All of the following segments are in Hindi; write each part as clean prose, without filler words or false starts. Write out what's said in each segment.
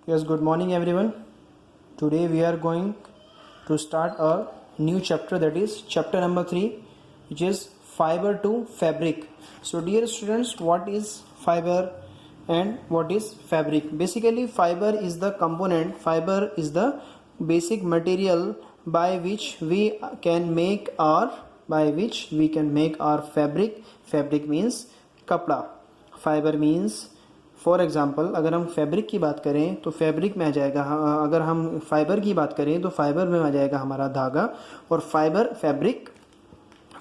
Yes, good morning everyone. Today we are going to start a new chapter, that is chapter number 3, which is fiber to fabric. So dear students, what is fiber and what is fabric? Basically fiber is the component, fiber is the basic material by which we can make our fabric. Fabric means कपड़ा, फाइबर मीन्स फॉर एग्जाम्पल अगर हम फैब्रिक की बात करें तो फैब्रिक में आ जाएगा, अगर हम फाइबर की बात करें तो फाइबर में आ जाएगा हमारा धागा, और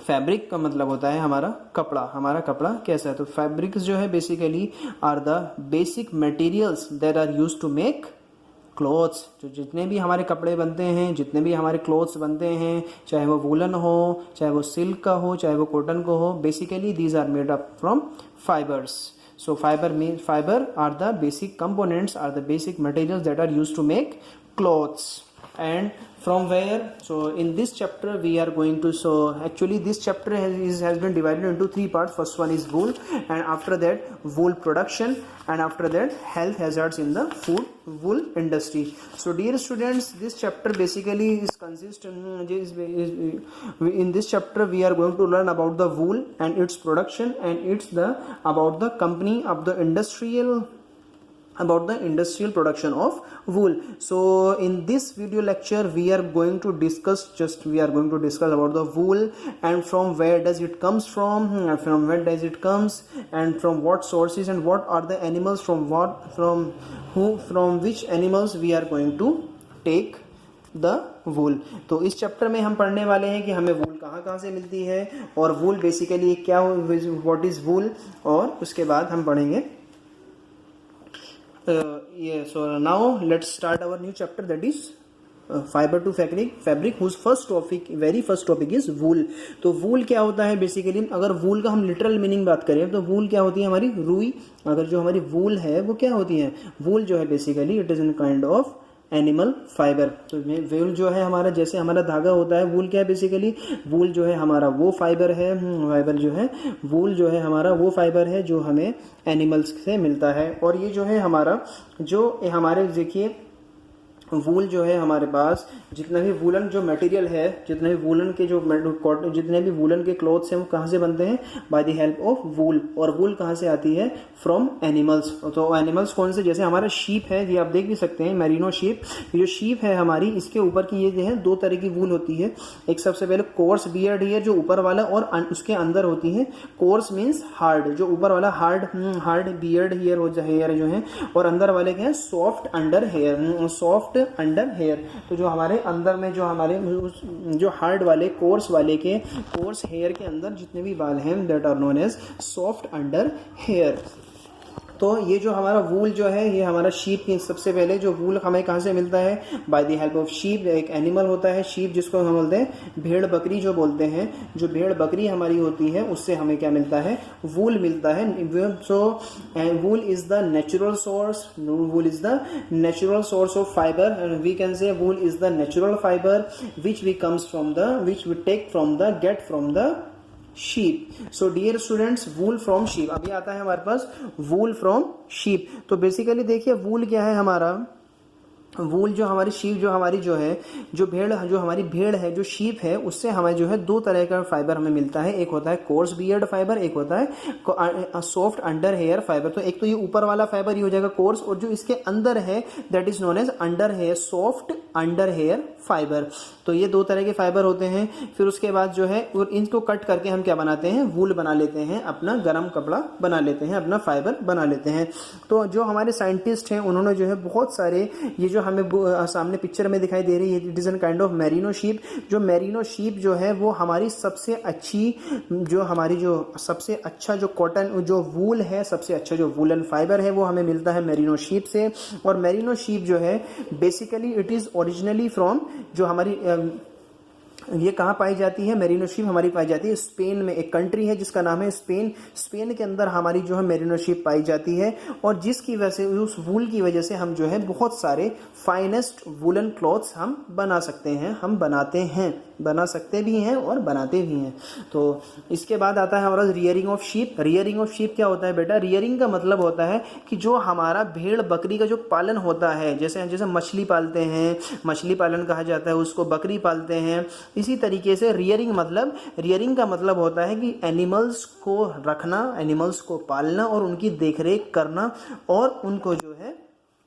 फैब्रिक का मतलब होता है हमारा कपड़ा कैसा है। तो फैब्रिक्स जो है basically are the basic materials that are used to make clothes. जो जितने भी हमारे कपड़े बनते हैं, जितने भी हमारे क्लोथ्स बनते हैं, चाहे वो वूलन हो, चाहे वो सिल्क का हो, चाहे वो कॉटन को हो, basically these are made up from fibres. So fiber are the basic components, are the basic materials that are used to make clothes. And from where? So in this chapter we are going to, so actually this chapter has been divided into 3 parts. First one is wool, and after that wool production, and after that health hazards in the wool industry. So dear students, this chapter basically is in this chapter we are going to learn about the wool and its production, and about the company of the industrial production of wool. So in this video lecture we are going to discuss about the wool, and from where does it comes from, and from what sources, and what are the animals, from which animals we are going to take the वूल. तो इस चैप्टर में हम पढ़ने वाले हैं कि हमें वूल कहाँ से मिलती है, और वूल बेसिकली क्या, व्हाट इज वूल, और उसके बाद हम पढ़ेंगे so now let's start our new chapter, that is fiber to fabric whose very first topic is wool. तो wool क्या होता है बेसिकली? अगर wool का हम लिटरल मीनिंग बात करें तो wool क्या होती है? हमारी रुई. अगर जो हमारी wool है वो क्या होती है? wool जो है basically it is in kind of animal fibre. तो वूल जो है हमारा, जैसे हमारा धागा होता है, वूल क्या है बेसिकली? वूल जो है हमारा वो फाइबर है, वूल जो है हमारा वो फाइबर है जो हमें एनिमल्स से मिलता है. और ये जो है हमारे देखिए वूल जो है हमारे पास जितना भी वूलन जो मटेरियल है, जितने भी वूलन के क्लॉथ्स हैं वो कहाँ से बनते हैं? By the help of wool. और वूल कहाँ से आती है? From animals. तो एनिमल्स कौन से? जैसे हमारा शीप है, ये आप देख भी सकते हैं, मेरिनो शीप. ये जो शीप है हमारी, इसके ऊपर की ये जो है 2 तरह की वूल होती है. एक सबसे पहले कोर्स बियर्ड हेयर जो ऊपर वाला, और उसके अंदर होती है कोर्स मीन्स हार्ड, जो ऊपर वाला हार्ड बियर्ड हेयर जो है, और अंदर वाले क्या है? Soft under hair. तो जो हमारे अंदर में जो हार्ड वाले कोर्स हेयर के अंदर जितने भी बाल हैं, that are known as soft under hair. तो ये जो हमारा वूल जो है, ये हमारा शीप की, सबसे पहले जो वूल हमें कहाँ से मिलता है? By the help of sheep. एक एनिमल होता है शीप, जिसको हम बोलते हैं भेड़ बकरी जो बोलते हैं. जो भेड़ बकरी हमारी होती है उससे हमें क्या मिलता है? वूल मिलता है. So wool is the natural source of fibre, and we can say wool is the natural fibre which we take from the sheep. So dear students, wool from sheep. अभी आता है हमारे पास wool from sheep. तो बेसिकली देखिए वूल क्या है हमारा? वूल जो हमारी शीप जो हमारी हमारी भेड़ है, जो शीप है, उससे हमें जो है 2 तरह का फाइबर हमें मिलता है. एक होता है कोर्स बियर्ड फाइबर, एक होता है सॉफ्ट अंडर हेयर फाइबर. तो एक तो ये ऊपर वाला फाइबर ही हो जाएगा कोर्स, और जो इसके अंदर है that is known as under hair, soft under hair fibre. तो ये 2 तरह के फाइबर होते हैं. फिर उसके बाद जो है इनको कट करके हम क्या बनाते हैं? वूल बना लेते हैं, अपना गर्म कपड़ा बना लेते हैं, अपना फाइबर बना लेते हैं. तो जो हमारे साइंटिस्ट हैं उन्होंने जो है बहुत सारे, ये जो हमें सामने पिक्चर में दिखाई दे रही है, it is an kind of merino sheep. जो मेरिनो शीप जो है वो हमारी सबसे अच्छा जो कॉटन जो वूल है, सबसे अच्छा जो वूलन फाइबर है वो हमें मिलता है मेरिनो शीप से. और मेरिनो शीप जो है basically it is originally from जो हमारी ये कहाँ पाई जाती है? मेरिनो शीप हमारी पाई जाती है स्पेन में, एक कंट्री है जिसका नाम है स्पेन। स्पेन के अंदर हमारी जो है मेरिनो शीप पाई जाती है, और जिसकी वजह से, उस वूल की वजह से हम जो है बहुत सारे फाइनेस्ट वूलन क्लॉथ्स हम बना सकते हैं, हम बनाते हैं, बना सकते भी हैं और बनाते भी हैं। तो इसके बाद आता है हमारा rearing of sheep. Rearing of sheep क्या होता है बेटा? रियरिंग का मतलब होता है कि जो हमारा भेड़ बकरी का जो पालन होता है, जैसे जैसे मछली पालते हैं, मछली पालन कहा जाता है उसको, बकरी पालते हैं, इसी तरीके से रियरिंग का मतलब होता है कि एनिमल्स को रखना, एनिमल्स को पालना और उनकी देखरेख करना, और उनको जो है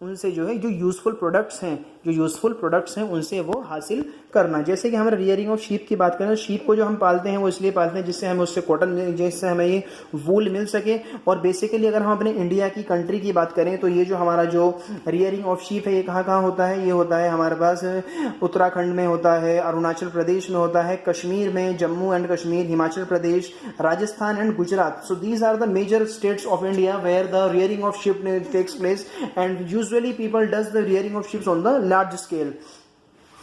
उनसे जो है जो यूज़फुल प्रोडक्ट्स हैं उनसे वो हासिल करना। जैसे कि हम रियरिंग ऑफ शीप की बात करें, शीप को जो हम पालते हैं वो इसलिए पालते हैं जिससे हमें उससे कॉटन, जिससे हमें ये वूल मिल सके। और बेसिकली अगर हम अपने इंडिया की कंट्री की बात करें तो ये जो हमारा जो रियरिंग ऑफ शीप है ये कहाँ कहाँ होता है? ये होता है हमारे पास उत्तराखंड में होता है, अरुणाचल प्रदेश में होता है, कश्मीर में, Jammu and Kashmir, Himachal Pradesh, Rajasthan and Gujarat. So these are the major states of India where the rearing of sheep takes place, and usually people does the rearing of sheeps on the large scale.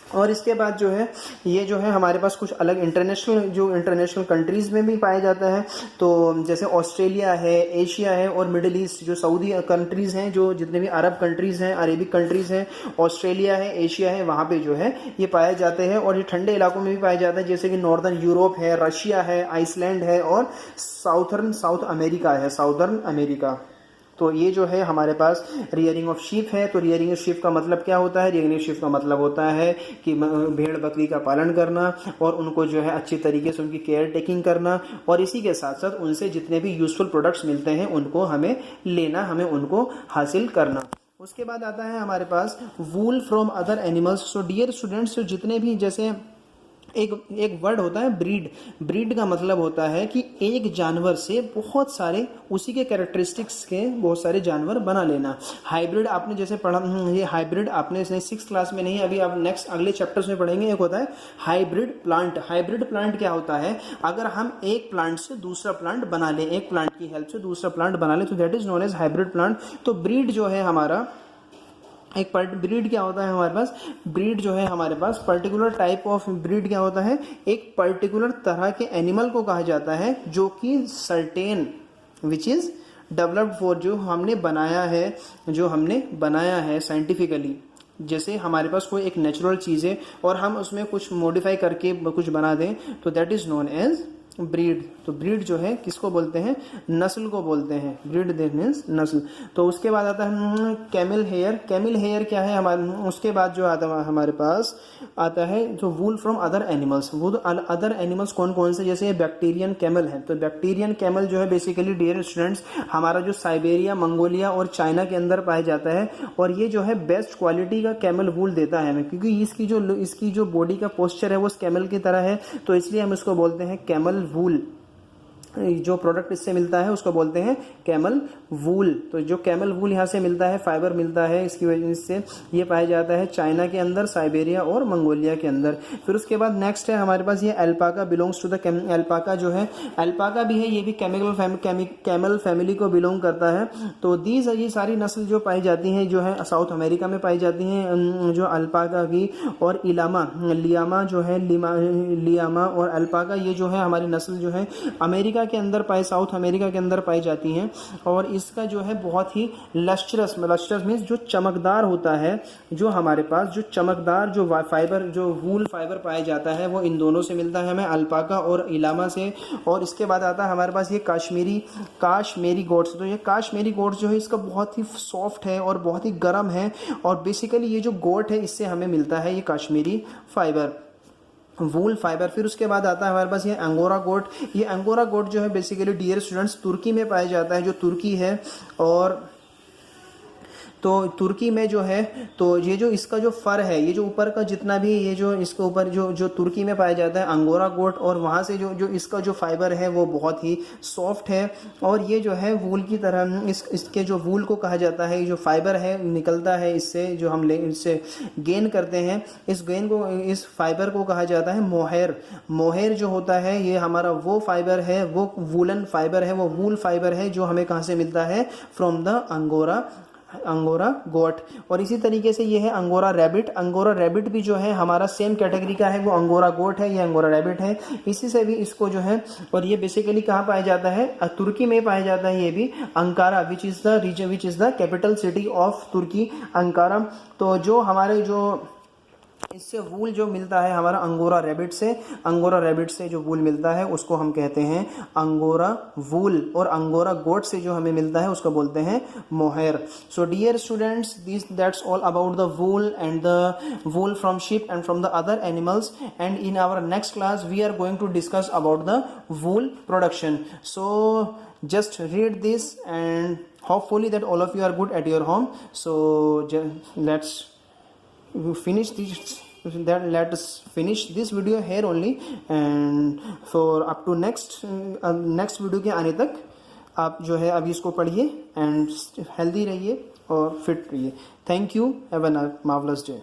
और इसके बाद जो है ये जो है हमारे पास कुछ अलग इंटरनेशनल कंट्रीज़ में भी पाया जाता है। तो जैसे ऑस्ट्रेलिया है, एशिया है और मिडिल ईस्ट, जो सऊदी कंट्रीज़ हैं, जो जितने भी अरब कंट्रीज़ हैं, अरेबिक कंट्रीज़ हैं, ऑस्ट्रेलिया है, एशिया है, वहाँ पे जो है ये पाए जाते हैं। और ये ठंडे इलाकों में भी पाए जाते हैं, जैसे कि नॉर्दर्न यूरोप है, रशिया है, आइसलैंड है और साउथ अमेरिका। तो ये जो है हमारे पास रियरिंग ऑफ शीप है। तो रियरिंग ऑफ शीप का मतलब क्या होता है? रियरिंग ऑफ शीप का मतलब होता है कि भेड़ बकरी का पालन करना और उनको जो है अच्छी तरीके से उनकी केयर टेकिंग करना, और इसी के साथ साथ उनसे जितने भी यूजफुल प्रोडक्ट्स मिलते हैं उनको हमें लेना, हमें उनको हासिल करना। उसके बाद आता है हमारे पास wool from other animals. So dear students, जो जितने भी, जैसे एक वर्ड होता है ब्रीड का मतलब होता है कि एक जानवर से बहुत सारे उसी के कैरेक्टरिस्टिक्स के बहुत सारे जानवर बना लेना। हाइब्रिड आपने जैसे पढ़ा, ये हाइब्रिड आपने 6th क्लास में नहीं, अभी आप नेक्स्ट अगले चैप्टर्स में पढ़ेंगे। एक होता है हाइब्रिड प्लांट। हाइब्रिड प्लांट क्या होता है? अगर हम एक प्लांट से दूसरा प्लांट बना लें, एक प्लांट की हेल्प से दूसरा प्लांट बना लें, तो that is known as hybrid plant. तो ब्रीड जो है हमारा एक ब्रीड क्या होता है हमारे पास? ब्रीड जो है हमारे पास पर्टिकुलर टाइप ऑफ ब्रीड क्या होता है? एक पर्टिकुलर तरह के एनिमल को कहा जाता है जो कि certain which is developed for, जो हमने बनाया है साइंटिफिकली। जैसे हमारे पास कोई एक नेचुरल चीज़ है और हम उसमें कुछ मॉडिफाई करके कुछ बना दें, तो that is known as breed. तो ब्रीड जो है किसको बोलते हैं? नस्ल को बोलते हैं। ब्रीड मीन्स नस्ल। तो उसके बाद आता है कैमल हेयर। कैमल हेयर क्या है हमारे? उसके बाद जो आता है हमारे पास आता है जो वूल फ्रॉम अदर एनिमल्स। वो अदर एनिमल्स कौन कौन से? जैसे बैक्टीरियन कैमल है। तो बैक्टीरियन कैमल जो है बेसिकली डियर स्टूडेंट्स हमारा जो साइबेरिया, मंगोलिया और चाइना के अंदर पाया जाता है, और ये जो है बेस्ट क्वालिटी का कैमल वूल देता है हमें, क्योंकि इसकी जो बॉडी का पोस्चर है वो कैमल की तरह है, तो इसलिए हम इसको बोलते हैं कैमल वूल। जो प्रोडक्ट इससे मिलता है उसको बोलते हैं कैमल वूल। तो जो कैमल वूल यहाँ से मिलता है, फाइबर मिलता है, इसकी वजह से ये पाया जाता है चाइना के अंदर, साइबेरिया और मंगोलिया के अंदर। फिर उसके बाद नेक्स्ट है हमारे पास ये alpaca belongs to the alpaca जो है, अल्पाका भी है, ये भी कैमल फैमिली को बिलोंग करता है। तो ये सारी नस्ल जो पाई जाती हैं जो है साउथ अमेरिका में पाई जाती हैं, जो अल्पाका की और लियामा जो है, लियामा और अल्पाका, ये जो है हमारी नस्ल जो है अमेरिका के अंदर साउथ अमेरिका के अंदर पाई जाती हैं। और इसका जो है बहुत ही लस्ट्रस मीन्स जो चमकदार होता है, जो हमारे पास जो चमकदार जो फाइबर, जो वूल फाइबर पाया जाता है वो इन दोनों से मिलता है हमें, अल्पाका और इलामा से। और इसके बाद आता है हमारे पास ये काश्मीरी गोट्स। तो ये काश्मीरी गोट्स जो है इसका बहुत ही सॉफ्ट है और बहुत ही गर्म है, और बेसिकली ये जो गोट है इससे हमें मिलता है ये काश्मीरी फाइबर, वूल फाइबर। फिर उसके बाद आता है हमारे पास ये अंगोरा गोट। ये अंगोरा गोट जो है बेसिकली डियर स्टूडेंट्स तुर्की में पाया जाता है, जो तुर्की है। और तो तुर्की में जो है, तो ये जो इसका जो फर है, ये जो ऊपर का जितना भी ये जो इसके ऊपर जो तुर्की में पाया जाता है अंगोरा गोट, और वहाँ से जो इसका जो फाइबर है वो बहुत ही सॉफ्ट है, और ये जो है वूल की तरह इसके जो वूल को कहा जाता है, जो फाइबर है निकलता है इससे, जो हम इससे गेन करते हैं, इस फाइबर को कहा जाता है मोहेर। मोहेर जो होता है ये हमारा वो फाइबर है, वो वूलन फाइबर है, वो वूल फाइबर है जो हमें कहाँ से मिलता है? फ्रॉम द अंगोरा अंगोरा गोट। और इसी तरीके से ये है अंगोरा रैबिट। अंगोरा रैबिट भी जो है हमारा सेम कैटेगरी का है, वो अंगोरा गोट है, ये अंगोरा रैबिट है। इसी से भी इसको जो है, और ये बेसिकली कहाँ पाया जाता है, तुर्की में पाया जाता है ये भी, Ankara which is the region, which is the capital city of Turkey, Ankara. तो जो हमारे जो इससे वूल जो मिलता है हमारा अंगोरा रैबिट से, अंगोरा रैबिट से जो वूल मिलता है उसको हम कहते हैं अंगोरा वूल, और अंगोरा गोट से जो हमें मिलता है उसको बोलते हैं mohair. So dear students, this that's all about the wool and the wool from sheep and from the other animals, and in our next class we are going to discuss about the wool production. So just read this and hopefully that all of you are good at your home. So let's finish this, that let us finish this video here only, and for up to next video के आने तक आप जो है अभी इसको पढ़िए एंड हेल्दी रहिए और फिट रहिए। Thank you, have a marvellous day.